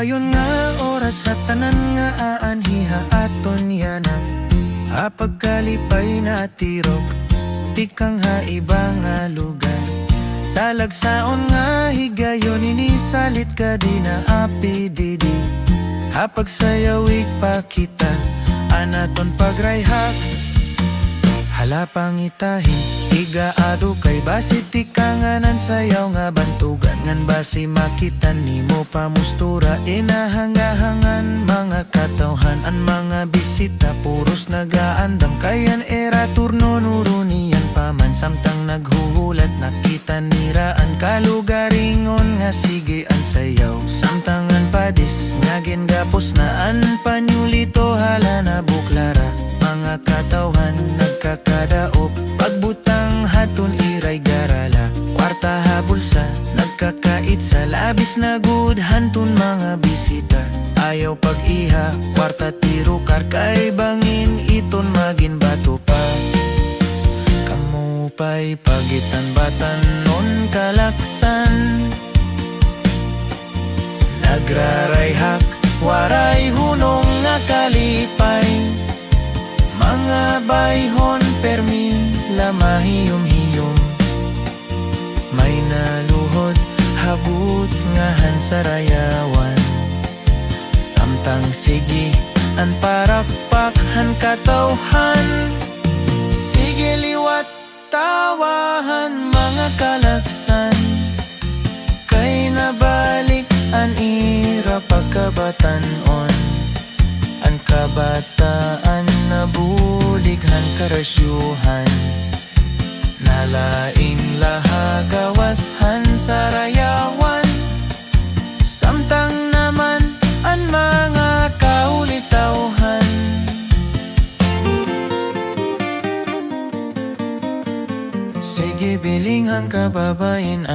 Dayon nga oras sa tanan nga aanhiha aton yana. Pagkalipay na tirok, tikang haiba nga lugar. Talagsaon nga higayon, inisalit ka di na api didi. Pagsayawig pa kita, anaton pagrayhak. Hala pangitahin, igaado kay basi tikanganan sayaw nga bantugan. Ngan basi makitan nimo pamustura, inahangahangan mga katawhan. An mga bisita puros nagaandam, kayan era turno nurunian paman. Samtang naghuhulat nakita niraan, kalugaringon nga sige an sayaw. Samtangan padis ngagin gapos na an panyulito, hala na buklara. Mga katawhan nagkakadaop, pagbutang hatun iray garala. Kwarta habulsa nagkakait sa labis na good hantun mga bisita. Ayaw pag-iha, kwarta tiro karkay bangin iton magin bato pa. Kamu pa'y pagitan batan non kalaksan. Nagrarayhak, waray hunong nga kalipay. Mga bayhon permi lamahiyom-hiyom. May naluhod habut ngahan sa rayawan. Samtang sige an parakpakhan katawhan. Sige liwat tawahan mga kalaksan. Kay nabalik an ira pagkabatanon. Ang kabataan nabulighan karasyuhan. Nalaing lahagawashan sa rayawan. Samtang naman ang mga kaulitawhan. Sige bilinghan kababayan